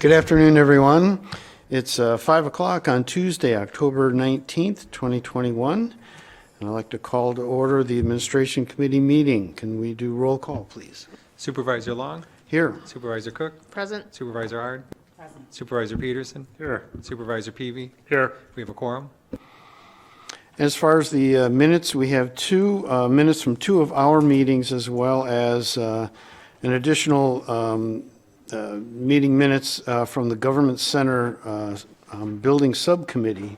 Good afternoon, everyone. It's 5 o'clock on Tuesday, October 19th, 2021. And I'd like to call to order the Administration Committee meeting. Can we do roll call, please? Supervisor Long? Here. Supervisor Cook? Present. Supervisor Ard? Present. Supervisor Peterson? Here. Supervisor Peavy? Here. We have a quorum. As far as the minutes, we have two minutes from two of our meetings, as well as an additional meeting minutes from the Government Center Building Subcommittee,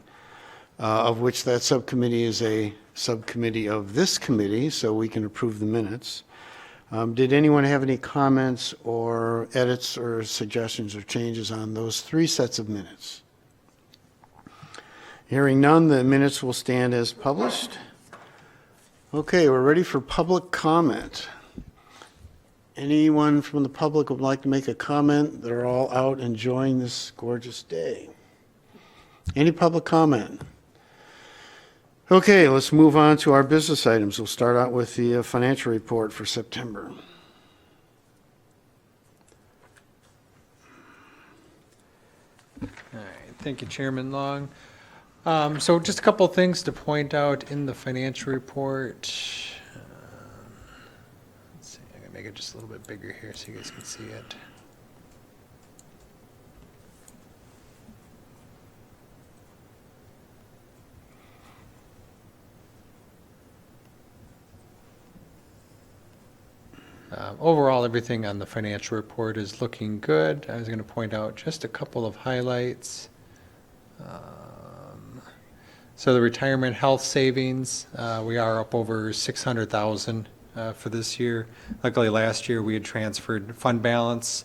of which that subcommittee is a subcommittee of this committee, so we can approve the minutes. Did anyone have any comments or edits or suggestions or changes on those three sets of minutes? Hearing none, the minutes will stand as published. Okay, we're ready for public comment. Anyone from the public would like to make a comment? They're all out enjoying this gorgeous day. Any public comment? Okay, let's move on to our business items. We'll start out with the financial report for September. All right, thank you, Chairman Long. So just a couple of things to point out in the financial report. Let's see, I'm gonna make it just a little bit bigger here so you guys can see it. Overall, everything on the financial report is looking good. I was going to point out just a couple of highlights. So the retirement health savings, we are up over 600,000 for this year. Luckily, last year we had transferred fund balance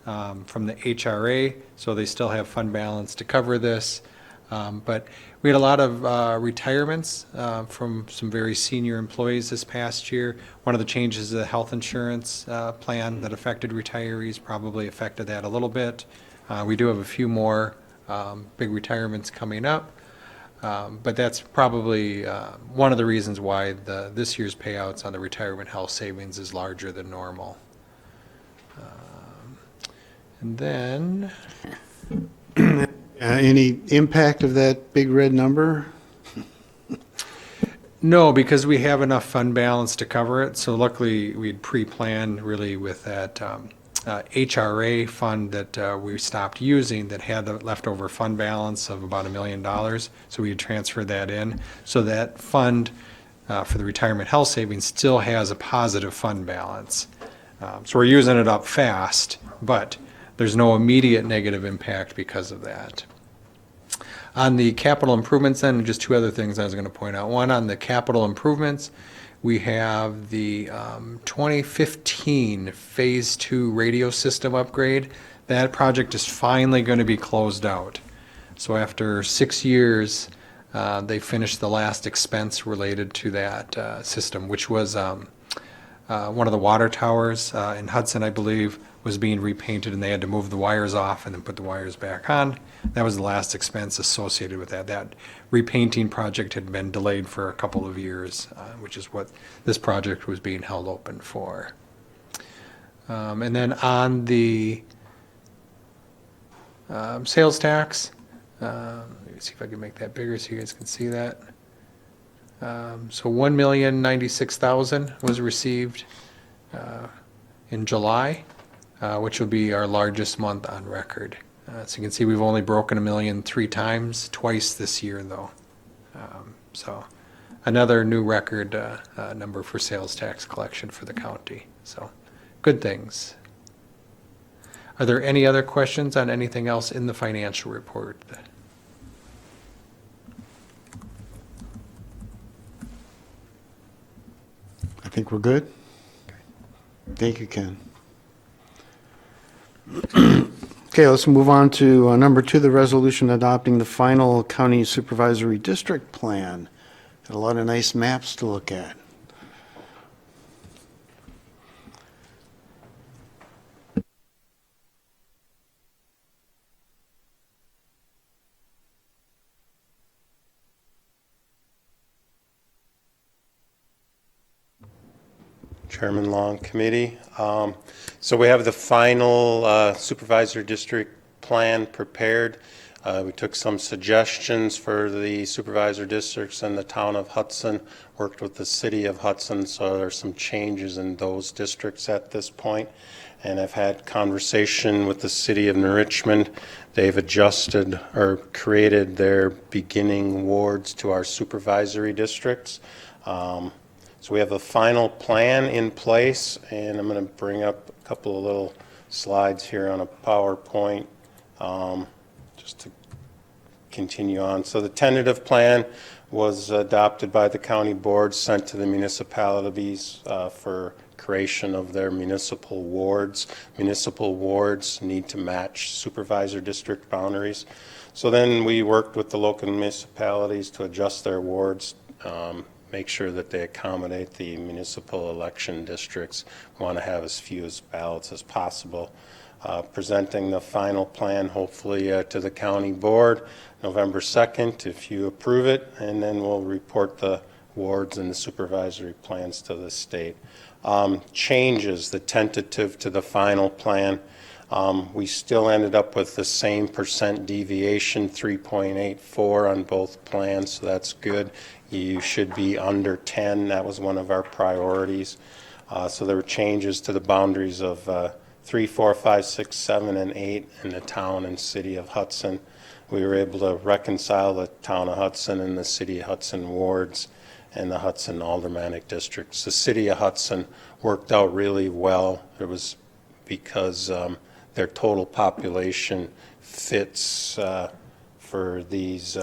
from the HRA, so they still have fund balance to cover this. But we had a lot of retirements from some very senior employees this past year. One of the changes of the health insurance plan that affected retirees probably affected that a little bit. We do have a few more big retirements coming up, but that's probably one of the reasons why this year's payouts on the retirement health savings is larger than normal. And then Any impact of that big red number? no, because we have enough fund balance to cover it. So luckily, we'd pre-planned really with that HRA fund that we stopped using that had a leftover fund balance of about $1 million. So we had transferred that in. So that fund for the retirement health savings still has a positive fund balance. So we're using it up fast, but there's no immediate negative impact because of that. On the capital improvements then, just two other things I was going to point out. One, on the capital improvements, we have the 2015 Phase 2 radio system upgrade. That project is finally going to be closed out. So after 6 years, they finished the last expense related to that system, which was one of the water towers in Hudson, I believe, was being repainted, and they had to move the wires off and then put the wires back on. That was the last expense associated with that. That repainting project had been delayed for a couple of years, which is what this project was being held open for. And then on the sales tax, let me see if I can make that bigger so you guys can see that. So $1,096,000 was received in July, which will be our largest month on record. So you can see we've only broken $1 million 3 times, twice this year though. So another new record number for sales tax collection for the county. So good things. Are there any other questions on anything else in the financial report? I think we're good. Thank you, Ken. Okay, let's move on to number 2, the resolution adopting the final county supervisory district plan. Got a lot of nice maps to look at. Chairman Long, committee. So we have the final supervisor district plan prepared. We took some suggestions for the supervisor districts in the town of Hudson, worked with the city of Hudson, so there's some changes in those districts at this point. And I've had conversation with the city of New Richmond. They've adjusted or created their beginning wards to our supervisory districts. So we have a final plan in place, and I'm going to bring up a couple of little slides here on a PowerPoint just to continue on. So the tentative plan was adopted by the county board, sent to the municipalities for creation of their municipal wards. Municipal wards need to match supervisor district boundaries. So then we worked with the local municipalities to adjust their wards, make sure that they accommodate the municipal election districts. We want to have as few ballots as possible. Presenting the final plan hopefully to the county board November 2nd if you approve it, and then we'll report the wards and the supervisory plans to the state. Changes, the tentative to the final plan. We still ended up with the same percent deviation, 3.84 on both plans, so that's good. You should be under 10. That was one of our priorities. So there were changes to the boundaries of 3, 4, 5, 6, 7, and 8 in the town and city of Hudson. We were able to reconcile the town of Hudson and the city of Hudson wards and the Hudson aldermanic districts. The city of Hudson worked out really well. It was because their total population fits for these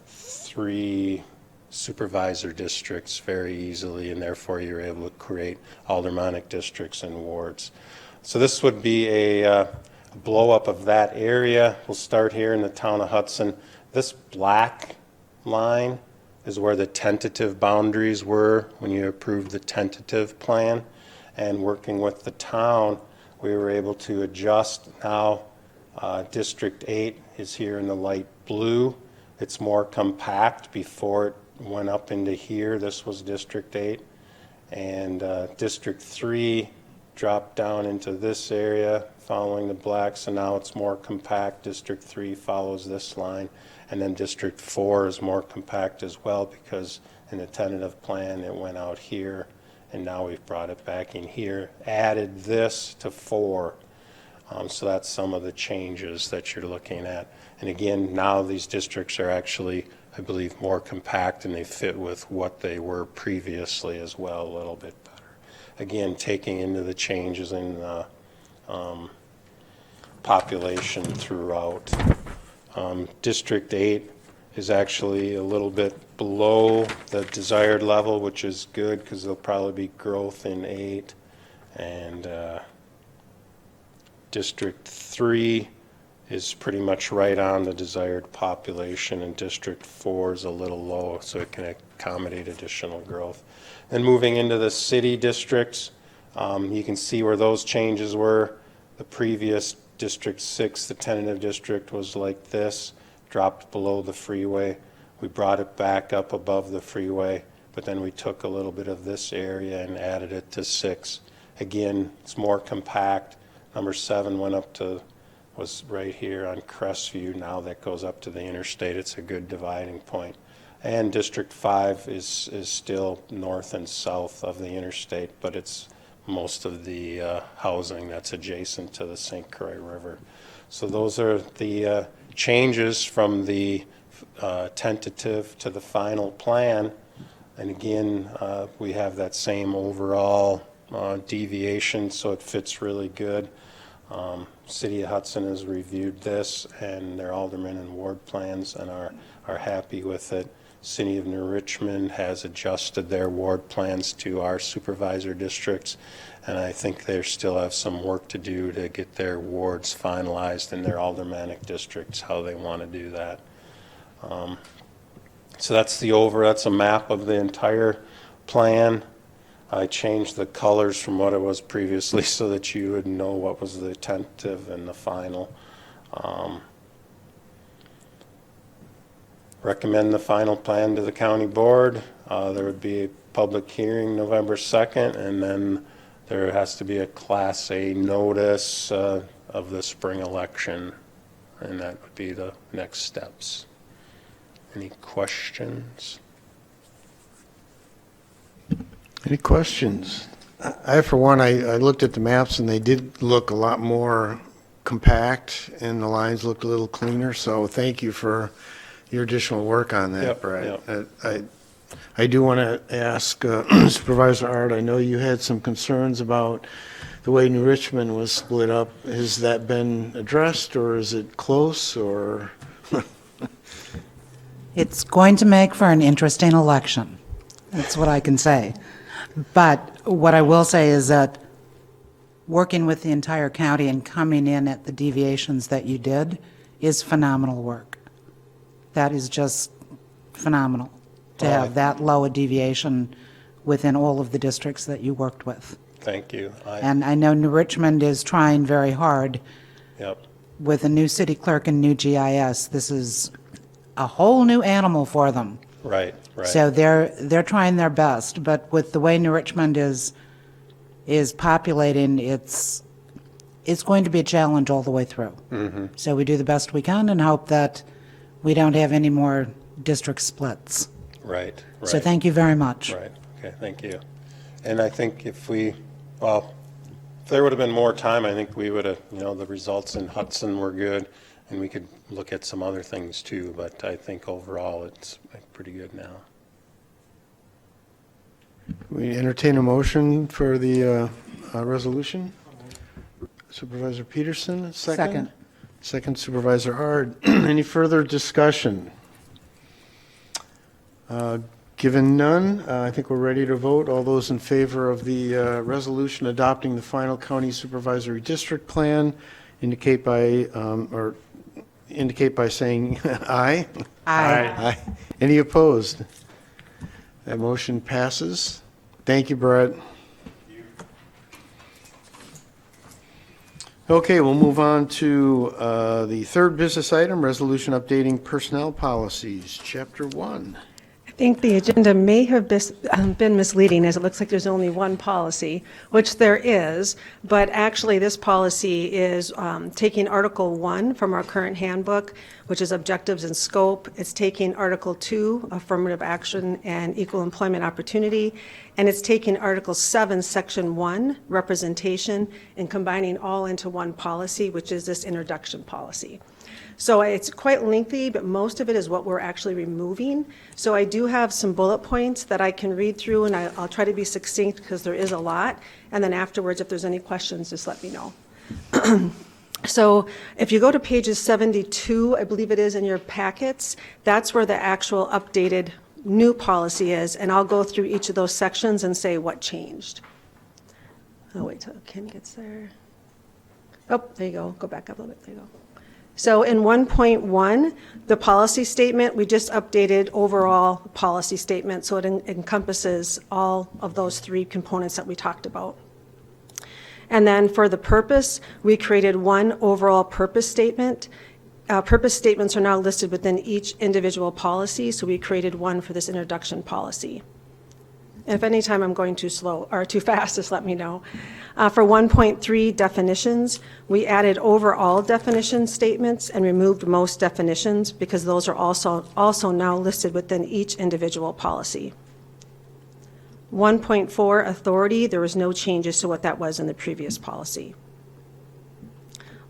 3 supervisor districts very easily, and therefore you're able to create aldermanic districts and wards. So this would be a blow up of that area. We'll start here in the town of Hudson. This black line is where the tentative boundaries were when you approved the tentative plan. And working with the town, we were able to adjust. Now District 8 is here in the light blue. It's more compact. Before it went up into here, this was District 8. And District 3 dropped down into this area following the black, so now it's more compact. District 3 follows this line, and then District 4 is more compact as well, because in the tentative plan it went out here, and now we've brought it back in here, added this to 4. So that's some of the changes that you're looking at. And again, now these districts are actually, I believe, more compact, and they fit with what they were previously as well, a little bit better. Again, taking into the changes in population throughout. District 8 is actually a little bit below the desired level, which is good because there'll probably be growth in 8. And District 3 is pretty much right on the desired population, and District 4 is a little low, so it can accommodate additional growth. Then moving into the city districts, you can see where those changes were. The previous District 6, the tentative district, was like this, dropped below the freeway. We brought it back up above the freeway, but then we took a little bit of this area and added it to 6. Again, it's more compact. Number 7 went up to, was right here on Crestview. Now that goes up to the interstate. It's a good dividing point. And District 5 is still north and south of the interstate, but it's most of the housing that's adjacent to the St. Croix River. So those are the changes from the tentative to the final plan. And again, we have that same overall deviation, so it fits really good. City of Hudson has reviewed this and their alderman and ward plans and are happy with it. City of New Richmond has adjusted their ward plans to our supervisor districts, and I think they still have some work to do to get their wards finalized in their aldermanic districts, how they want to do that. So that's that's a map of the entire plan. I changed the colors from what it was previously so that you would know what was the tentative and the final. Recommend the final plan to the county board. There would be a public hearing November 2nd, and then there has to be a Class A notice of the spring election, and that would be the next steps. Any questions? Any questions? For one, I looked at the maps and they did look a lot more compact and the lines looked a little cleaner, so thank you for your additional work on that, Yep, Brett. yep. I do want to ask Supervisor Art, I know you had some concerns about the way New Richmond was split up. Has that been addressed, or is it close, or? It's going to make for an interesting election. That's what I can say. But what I will say is that working with the entire county and coming in at the deviations that you did is phenomenal work. That is just phenomenal, to have that low a deviation within all of the districts that you worked with. Thank you. And I know New Richmond is trying very hard Yep, with a new city clerk and new GIS. This is a whole new animal for them. right, right. So they're trying their best, but with the way New Richmond is populating, it's going to be a challenge all the way through. So we do the best we can and hope that we don't have any more district splits. Right, right. So thank you very much. Right, okay, thank you. And I think if there would have been more time, I think we would have, the results in Hudson were good, and we could look at some other things too, but I think overall it's pretty good now. We entertain a motion for the resolution. Supervisor Peterson, second? Second Supervisor Ard. Any further discussion? Given none, I think we're ready to vote. All those in favor of the resolution adopting the final county supervisory district plan indicate by saying aye. Aye. Any opposed? That motion passes. Thank you, Brett. Okay, we'll move on to the third business item, resolution updating personnel policies, Chapter 1. I think the agenda may have been misleading, as it looks like there's only one policy, which there is, but actually this policy is taking Article 1 from our current handbook, which is objectives and scope. It's taking Article 2, affirmative action and equal employment opportunity, and it's taking Article 7, Section 1, representation, and combining all into one policy, which is this introduction policy. So it's quite lengthy, but most of it is what we're actually removing. So I do have some bullet points that I can read through, and I'll try to be succinct because there is a lot. And then afterwards, if there's any questions, just let me know. So if you go to pages 72, I believe it is in your packets, that's where the actual updated new policy is. And I'll go through each of those sections and say what changed. I'll wait till Ken gets there. Oh, there you go. Go back up a little bit. There you go. So in 1.1, the policy statement, we just updated overall policy statement, so it encompasses all of those three components that we talked about. And then for the purpose, we created one overall purpose statement. Purpose statements are now listed within each individual policy, so we created one for this introduction policy. And if any time I'm going too slow or too fast, just let me know. For 1.3 definitions, we added overall definition statements and removed most definitions because those are also now listed within each individual policy. 1.4 authority, there was no changes to what that was in the previous policy.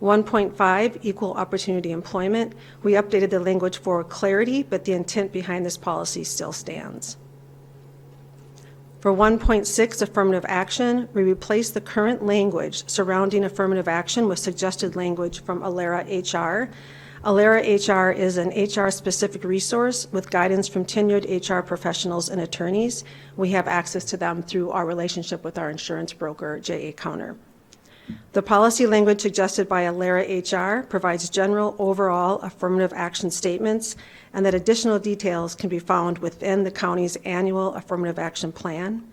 1.5 equal opportunity employment, we updated the language for clarity, but the intent behind this policy still stands. For 1.6 affirmative action, we replaced the current language surrounding affirmative action with suggested language from Alera HR. Alera HR is an HR-specific resource with guidance from tenured HR professionals and attorneys. We have access to them through our relationship with our insurance broker, J.A. Counter. The policy language suggested by Alera HR provides general overall affirmative action statements and that additional details can be found within the county's annual affirmative action plan.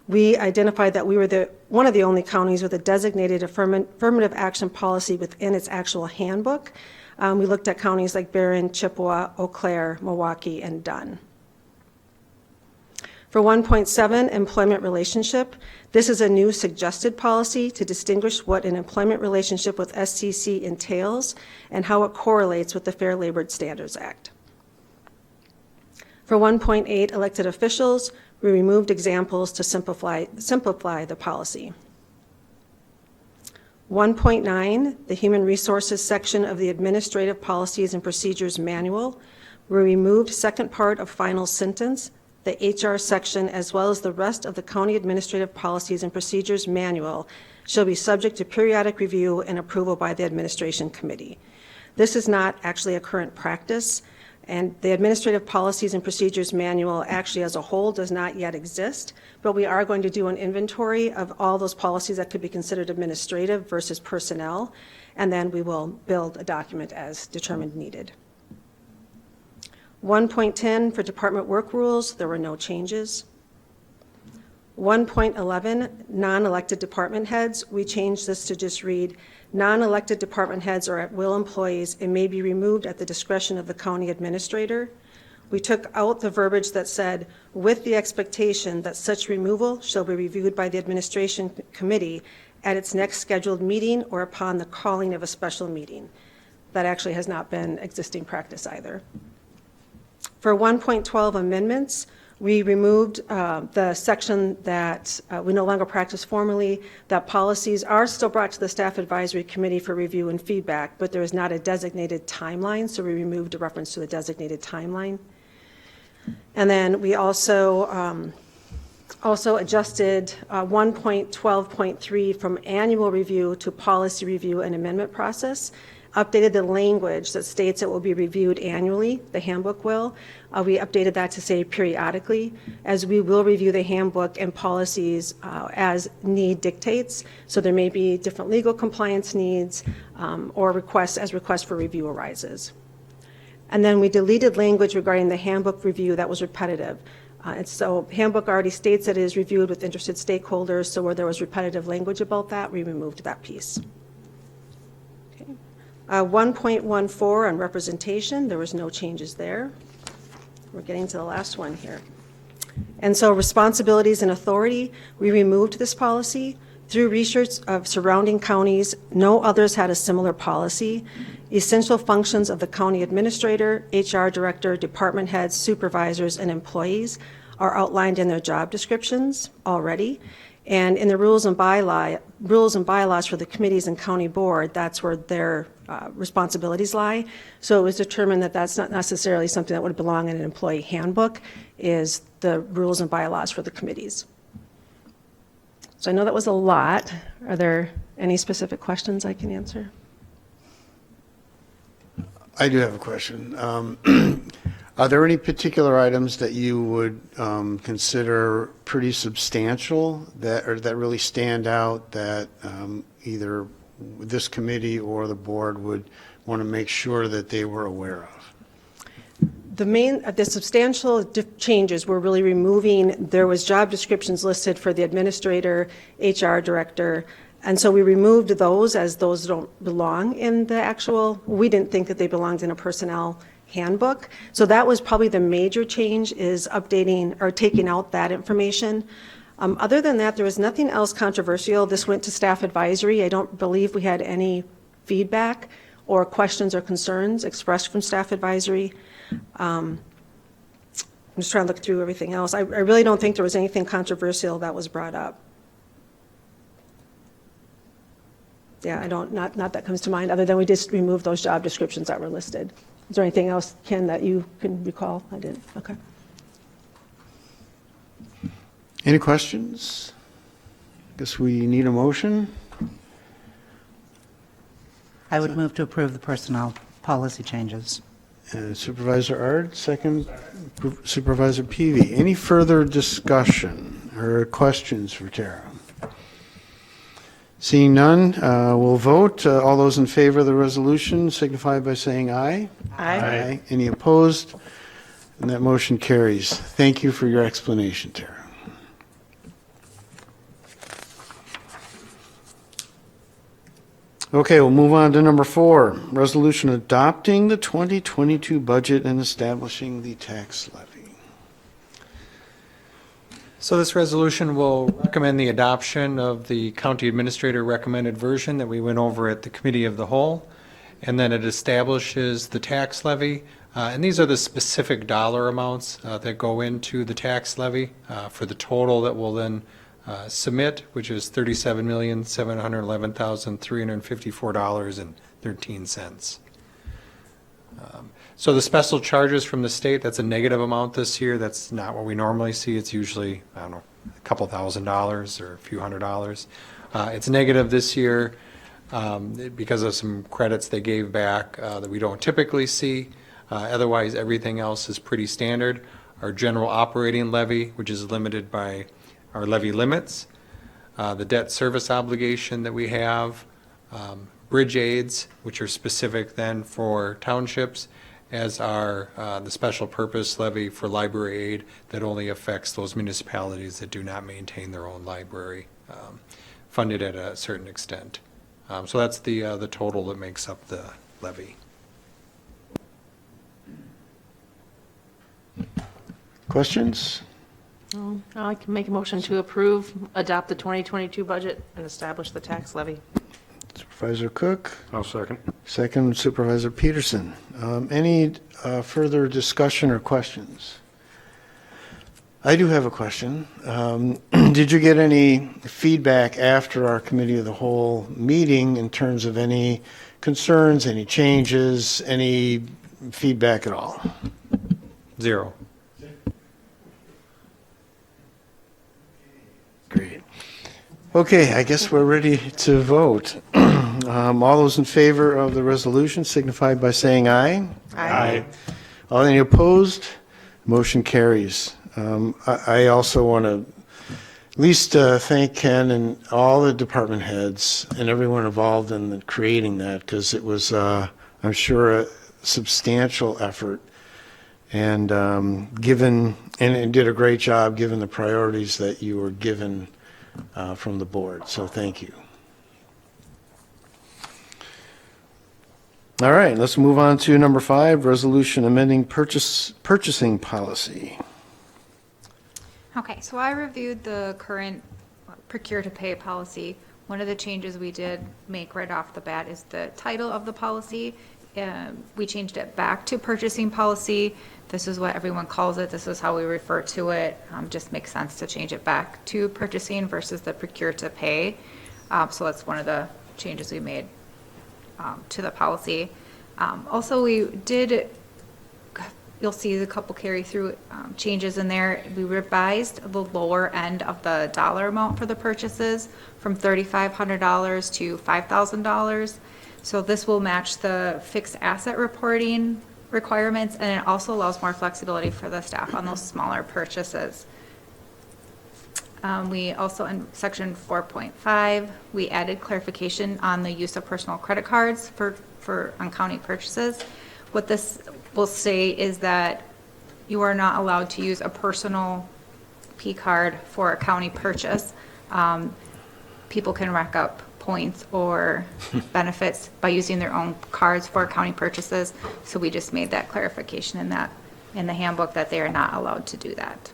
We identified that we were one of the only counties with a designated affirmative action policy within its actual handbook. We looked at counties like Barron, Chippewa, Eau Claire, Milwaukee, and Dunn. For 1.7, employment relationship, this is a new suggested policy to distinguish what an employment relationship with SCC entails and how it correlates with the Fair Labor Standards Act. For 1.8, elected officials, we removed examples to simplify the policy. 1.9, the Human Resources section of the Administrative Policies and Procedures Manual, we removed second part of final sentence, the HR section, as well as the rest of the County Administrative Policies and Procedures Manual shall be subject to periodic review and approval by the Administration Committee. This is not actually a current practice, and the Administrative Policies and Procedures Manual actually as a whole does not yet exist, but we are going to do an inventory of all those policies that could be considered administrative versus personnel, and then we will build a document as determined needed. 1.10 for department work rules, there were no changes. 1.11, non-elected department heads, we changed this to just read, non-elected department heads are at-will employees and may be removed at the discretion of the county administrator. We took out the verbiage that said, with the expectation that such removal shall be reviewed by the administration committee at its next scheduled meeting or upon the calling of a special meeting. That actually has not been existing practice either. For 1.12 amendments, we removed the section that we no longer practice formally, that policies are still brought to the Staff Advisory Committee for review and feedback, but there is not a designated timeline, so we removed a reference to the designated timeline. And then we also adjusted 1.12.3 from annual review to policy review and amendment process, updated the language that states it will be reviewed annually, the handbook will. We updated that to say periodically, as we will review the handbook and policies as need dictates. So there may be different legal compliance needs or requests for review arises. And then we deleted language regarding the handbook review that was repetitive. And so handbook already states that it is reviewed with interested stakeholders, so where there was repetitive language about that, we removed that piece. 1.14 on representation, there was no changes there. We're getting to the last one here. And so responsibilities and authority, we removed this policy. Through research of surrounding counties, no others had a similar policy. Essential functions of the county administrator, HR director, department heads, supervisors, and employees are outlined in their job descriptions already. And in the rules and bylaws for the committees and county board, that's where their responsibilities lie. So it was determined that that's not necessarily something that would belong in an employee handbook, is the rules and bylaws for the committees. So I know that was a lot. Are there any specific questions I can answer? I do have a question. Are there any particular items that you would consider pretty substantial that really stand out that either this committee or the board would want to make sure that they were aware of? The substantial changes were really removing, there was job descriptions listed for the administrator, HR director, and so we removed those as those don't belong in the actual, we didn't think that they belonged in a personnel handbook. So that was probably the major change, is updating or taking out that information. Other than that, there was nothing else controversial. This went to staff advisory. I don't believe we had any feedback or questions or concerns expressed from staff advisory. I'm just trying to look through everything else. I really don't think there was anything controversial that was brought up. Yeah, not that comes to mind, other than we just removed those job descriptions that were listed. Is there anything else, Ken, that you can recall? I didn't. Okay. Any questions? Guess we need a motion. I would move to approve the personnel policy changes. Supervisor Ard, second. Supervisor Peavy. Any further discussion or questions for Tara? Seeing none, we'll vote. All those in favor of the resolution signify by saying aye. Aye. Any opposed? And that motion carries. Thank you for your explanation, Tara. Okay, we'll move on to number 4, resolution adopting the 2022 budget and establishing the tax levy. So this resolution will recommend the adoption of the county administrator recommended version that we went over at the committee of the whole. And then it establishes the tax levy. And these are the specific dollar amounts that go into the tax levy for the total that we'll then submit, which is $37,711,354.13. So the special charges from the state, that's a negative amount this year. That's not what we normally see. It's usually, I don't know, a couple $1,000s or a few $100s. It's negative this year because of some credits they gave back that we don't typically see. Otherwise, everything else is pretty standard. Our general operating levy, which is limited by our levy limits, the debt service obligation that we have, bridge aids, which are specific then for townships, as are the special purpose levy for library aid that only affects those municipalities that do not maintain their own library, funded at a certain extent. So that's the total that makes up the levy. Questions? I can make a motion to approve, adopt the 2022 budget, and establish the tax levy. Supervisor Cook? I'll second. Second, Supervisor Peterson. Any further discussion or questions? I do have a question. Did you get any feedback after our committee of the whole meeting in terms of any concerns, any changes, any feedback at all? Zero. Great. Okay, I guess we're ready to vote. All those in favor of the resolution signify by saying aye. Aye. All any opposed? Motion carries. I also want to at least thank Ken and all the department heads and everyone involved in creating that, because it was, I'm sure, a substantial effort, and it did a great job given the priorities that you were given from the board. So thank you. All right, let's move on to number 5, resolution amending purchasing policy. Okay, so I reviewed the current procure-to-pay policy. One of the changes we did make right off the bat is the title of the policy. We changed it back to purchasing policy. This is what everyone calls it. This is how we refer to it. Just makes sense to change it back to purchasing versus the procure-to-pay. So that's one of the changes we made to the policy. Also, we did, you'll see a couple carry-through changes in there. We revised the lower end of the dollar amount for the purchases from $3,500 to $5,000. So this will match the fixed asset reporting requirements, and it also allows more flexibility for the staff on those smaller purchases. We also, in section 4.5, we added clarification on the use of personal credit cards on county purchases. What this will say is that you are not allowed to use a personal P card for a county purchase. People can rack up points or benefits by using their own cards for county purchases. So we just made that clarification in the handbook that they are not allowed to do that.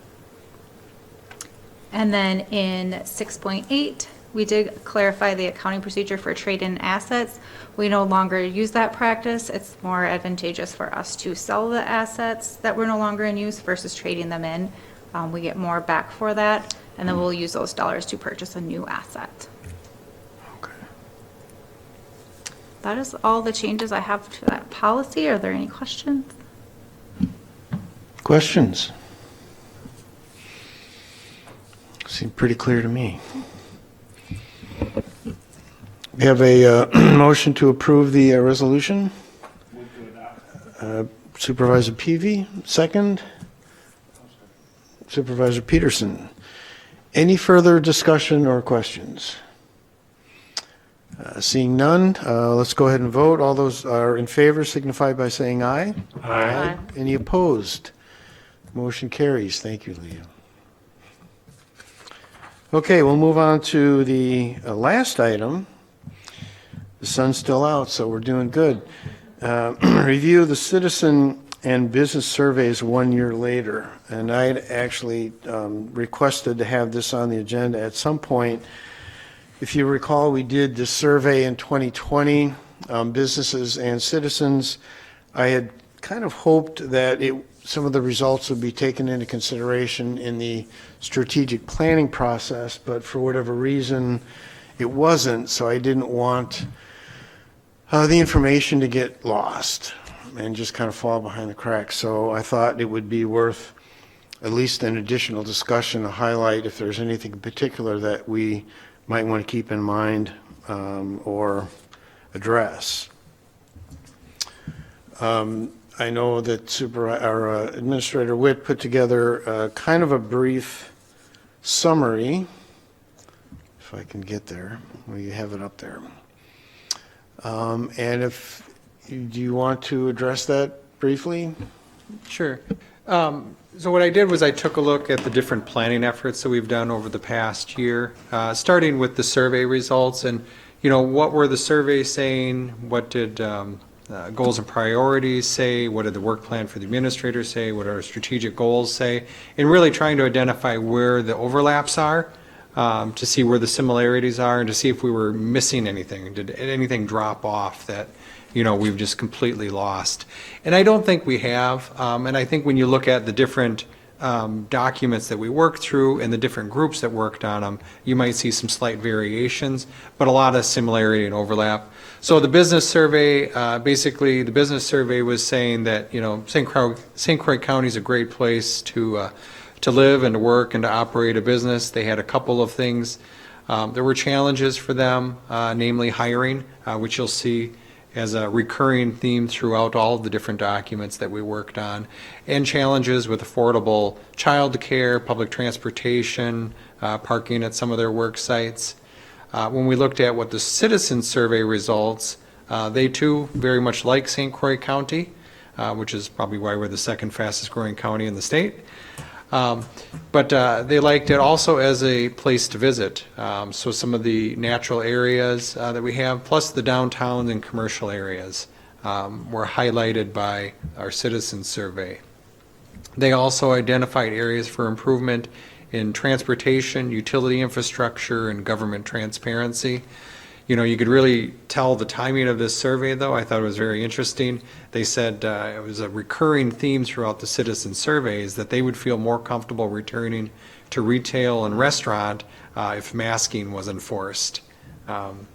And then in 6.8, we did clarify the accounting procedure for trade-in assets. We no longer use that practice. It's more advantageous for us to sell the assets that were no longer in use versus trading them in. We get more back for that, and then we'll use those dollars to purchase a new asset. Okay. That is all the changes I have to that policy. Are there any questions? Questions? Seemed pretty clear to me. We have a motion to approve the resolution. Supervisor Peavy, second. Supervisor Peterson. Any further discussion or questions? Seeing none, let's go ahead and vote. All those are in favor signify by saying aye. Aye. Any opposed? Motion carries. Thank you, Leah. Okay, we'll move on to the last item. The sun's still out, so we're doing good. Review the citizen and business surveys 1 year later. And I had actually requested to have this on the agenda at some point. If you recall, we did this survey in 2020, businesses and citizens. I had kind of hoped that some of the results would be taken into consideration in the strategic planning process, but for whatever reason, it wasn't, so I didn't want the information to get lost and just kind of fall behind the cracks. So I thought it would be worth at least an additional discussion to highlight if there's anything in particular that we might want to keep in mind or address. I know that Administrator Witt put together kind of a brief summary, if I can get there. Well, you have it up there. And do you want to address that briefly? Sure. So what I did was I took a look at the different planning efforts that we've done over the past year, starting with the survey results and, what were the surveys saying? What did goals and priorities say? What did the work plan for the administrator say? What did our strategic goals say? And really trying to identify where the overlaps are, to see where the similarities are and to see if we were missing anything. Did anything drop off that we've just completely lost? And I don't think we have. And I think when you look at the different documents that we worked through and the different groups that worked on them, you might see some slight variations, but a lot of similarity and overlap. So the business survey, basically the business survey was saying that, St. Croix County is a great place to live and to work and to operate a business. They had a couple of things. There were challenges for them, namely hiring, which you'll see as a recurring theme throughout all of the different documents that we worked on, and challenges with affordable childcare, public transportation, parking at some of their work sites. When we looked at what the citizen survey results, they too very much like St. Croix County, which is probably why we're the second fastest growing county in the state. But they liked it also as a place to visit. So some of the natural areas that we have, plus the downtown and commercial areas, were highlighted by our citizen survey. They also identified areas for improvement in transportation, utility infrastructure, and government transparency. You could really tell the timing of this survey, though. I thought it was very interesting. They said it was a recurring theme throughout the citizen surveys that they would feel more comfortable returning to retail and restaurant if masking was enforced.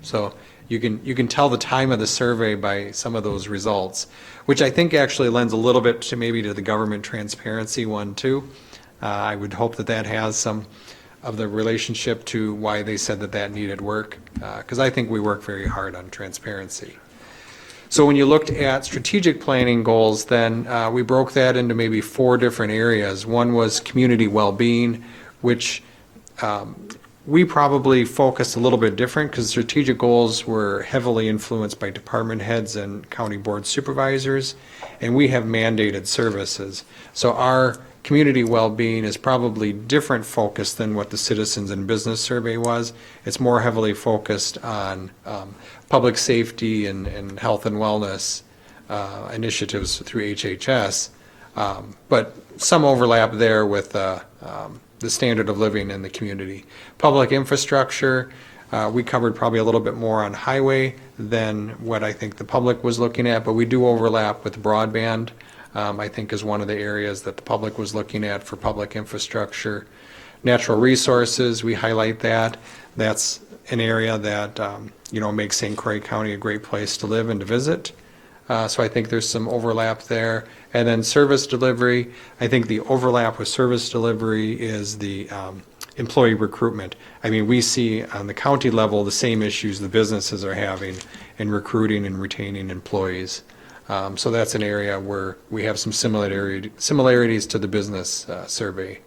So you can tell the time of the survey by some of those results, which I think actually lends a little bit to maybe to the government transparency one too. I would hope that has some of the relationship to why they said that needed work, because I think we work very hard on transparency. So when you looked at strategic planning goals, then we broke that into maybe 4 different areas. One was community well-being, which we probably focused a little bit different because strategic goals were heavily influenced by department heads and county board supervisors, and we have mandated services. So our community well-being is probably different focus than what the citizens and business survey was. It's more heavily focused on public safety and health and wellness initiatives through HHS, but some overlap there with the standard of living in the community. Public infrastructure, we covered probably a little bit more on highway than what I think the public was looking at, but we do overlap with broadband. I think is one of the areas that the public was looking at for public infrastructure. Natural resources, we highlight that. That's an area that makes St. Croix County a great place to live and to visit. So I think there's some overlap there. And then service delivery, I think the overlap with service delivery is the employee recruitment. I mean, we see on the county level the same issues the businesses are having in recruiting and retaining employees. So that's an area where we have some similarities to the business survey.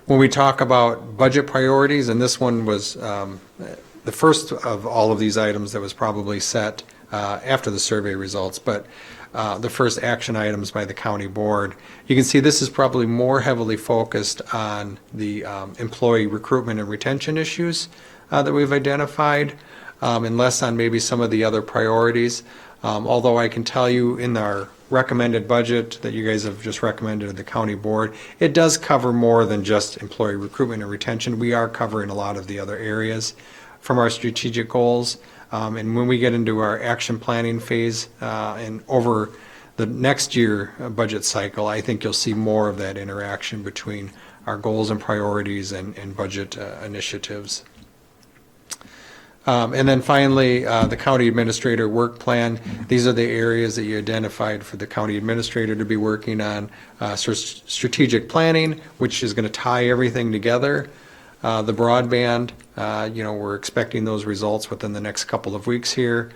When we talk about budget priorities, and this one was the first of all of these items that was probably set after the survey results, but the first action items by the county board, you can see this is probably more heavily focused on the employee recruitment and retention issues that we've identified, and less on maybe some of the other priorities. Although I can tell you in our recommended budget that you guys have just recommended to the county board, it does cover more than just employee recruitment and retention. We are covering a lot of the other areas from our strategic goals. And when we get into our action planning phase and over the next year budget cycle, I think you'll see more of that interaction between our goals and priorities and budget initiatives. And then finally, the county administrator work plan. These are the areas that you identified for the county administrator to be working on. Strategic planning, which is going to tie everything together. The broadband, we're expecting those results within the next couple of weeks here.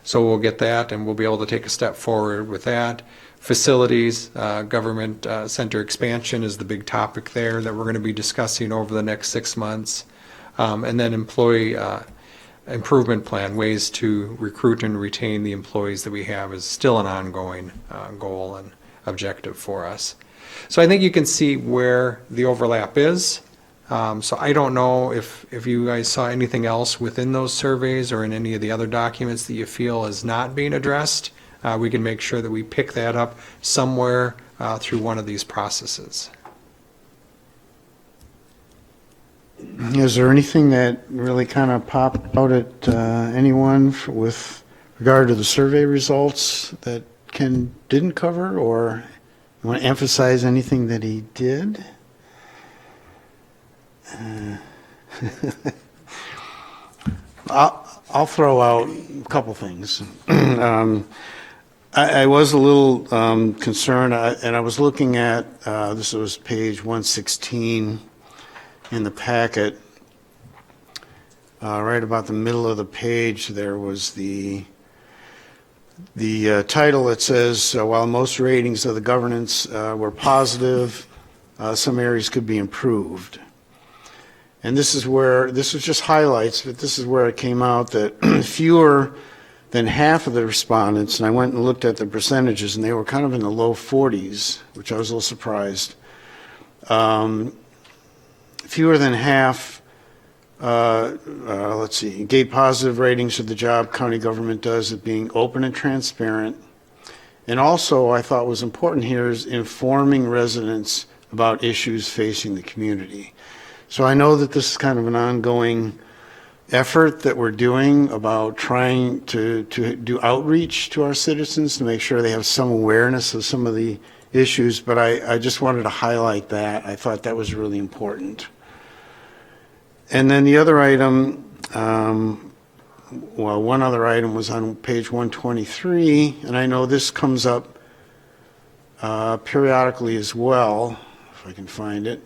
So we'll get that and we'll be able to take a step forward with that. Facilities, government center expansion is the big topic there that we're going to be discussing over the next 6 months. And then employee improvement plan, ways to recruit and retain the employees that we have is still an ongoing goal and objective for us. So I think you can see where the overlap is. So I don't know if you guys saw anything else within those surveys or in any of the other documents that you feel is not being addressed. We can make sure that we pick that up somewhere through one of these processes. Is there anything that really kind of popped out at anyone with regard to the survey results that Ken didn't cover, or you want to emphasize anything that he did? I'll throw out a couple things. I was a little concerned, and I was looking at, this was page 116 in the packet. Right about the middle of the page, there was the title that says, while most ratings of the governance were positive, some areas could be improved. And this was just highlights, but this is where it came out that fewer than half of the respondents, and I went and looked at the percentages, and they were kind of in the low 40s, which I was a little surprised. Fewer than half, gave positive ratings to the job county government does of being open and transparent. And also, I thought was important here is informing residents about issues facing the community. So I know that this is kind of an ongoing effort that we're doing about trying to do outreach to our citizens to make sure they have some awareness of some of the issues, but I just wanted to highlight that. I thought that was really important. And then the other item, one other item was on page 123, and I know this comes up periodically as well, if I can find it.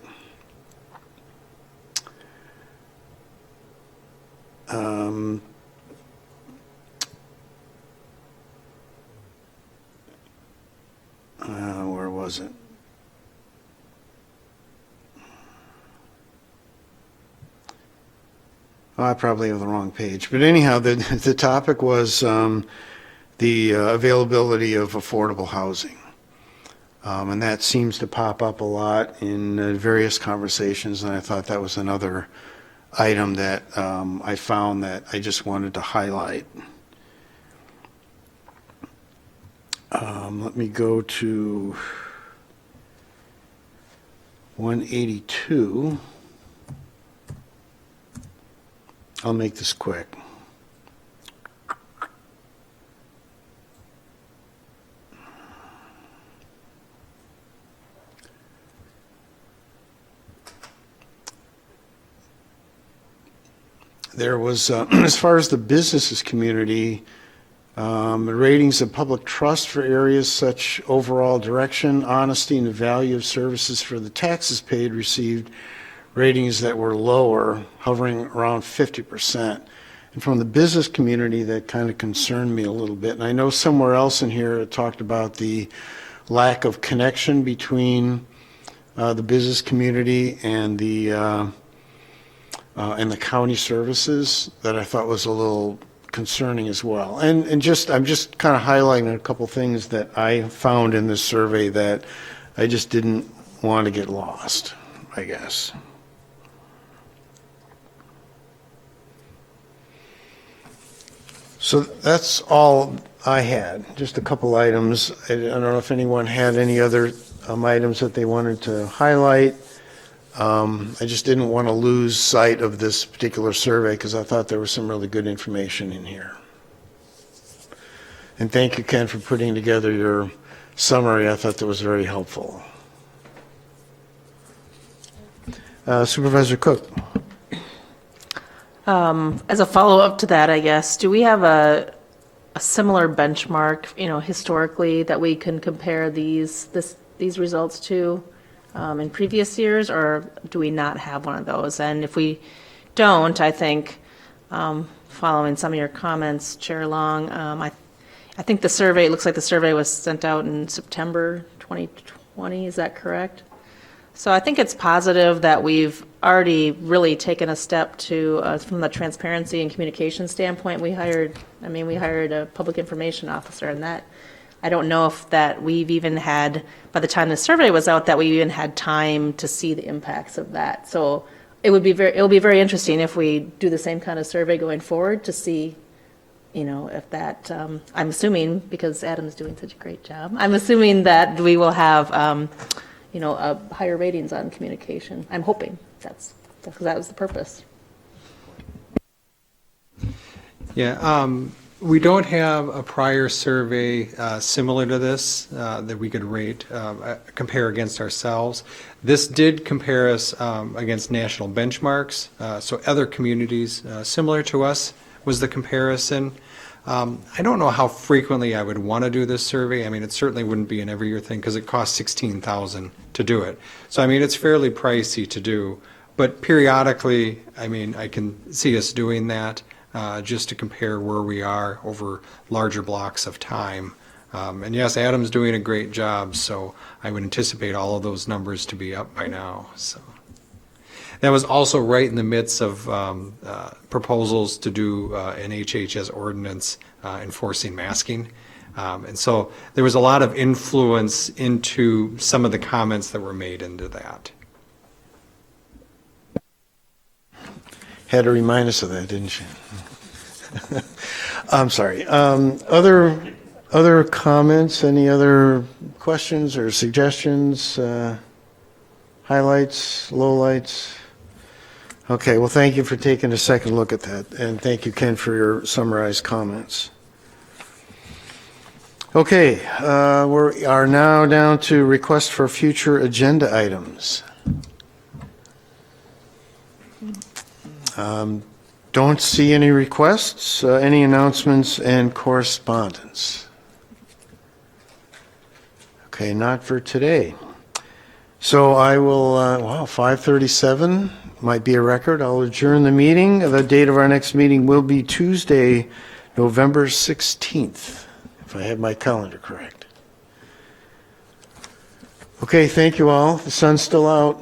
Where was it? Oh, I probably have the wrong page. But anyhow, the topic was the availability of affordable housing. And that seems to pop up a lot in various conversations, and I thought that was another item that I found that I just wanted to highlight. Let me go to 182. I'll make this quick. There was, as far as the businesses community, ratings of public trust for areas such overall direction, honesty, and the value of services for the taxes paid received ratings that were lower, hovering around 50%. And from the business community, that kind of concerned me a little bit. And I know somewhere else in here it talked about the lack of connection between the business community and the county services that I thought was a little concerning as well. And I'm just kind of highlighting a couple things that I found in this survey that I just didn't want to get lost, I guess. So that's all I had just a couple items. I don't know if anyone had any other items that they wanted to highlight. I just didn't want to lose sight of this particular survey because I thought there was some really good information in here. And thank you, Ken, for putting together your summary. I thought that was very helpful. Supervisor Cook. As a follow-up to that, I guess, do we have a similar benchmark, historically, that we can compare these results to in previous years, or do we not have one of those? And if we don't, I think, following some of your comments, Chair Long, I think it looks like the survey was sent out in September 2020, is that correct? So I think it's positive that we've already really taken a step to, from the transparency and communication standpoint, we hired a public information officer, and that, I don't know if that we've even had, by the time the survey was out, that we even had time to see the impacts of that. So it'll be very interesting if we do the same kind of survey going forward to see, if that, I'm assuming, because Adam's doing such a great job, I'm assuming that we will have, higher ratings on communication. I'm hoping because that was the purpose. Yeah, we don't have a prior survey similar to this that we could compare against ourselves. This did compare us against national benchmarks, so other communities similar to us was the comparison. I don't know how frequently I would want to do this survey. I mean, it certainly wouldn't be an every year thing because it costs $16,000 to do it. So, I mean, it's fairly pricey to do. But periodically, I mean, I can see us doing that just to compare where we are over larger blocks of time. And yes, Adam's doing a great job, so I would anticipate all of those numbers to be up by now. So that was also right in the midst of proposals to do an HHS ordinance enforcing masking. And so there was a lot of influence into some of the comments that were made into that. Had to remind us of that, didn't you? I'm sorry. Other comments? Any other questions or suggestions? Highlights, lowlights? Okay, well, thank you for taking a second look at that, and thank you, Ken, for your summarized comments. Okay, we are now down to request for future agenda items. Don't see any requests, any announcements and correspondence. Okay, not for today. So I will, 5:37 might be a record. I'll adjourn the meeting. The date of our next meeting will be Tuesday, November 16th, if I have my calendar correct. Okay, thank you all. The sun's still out.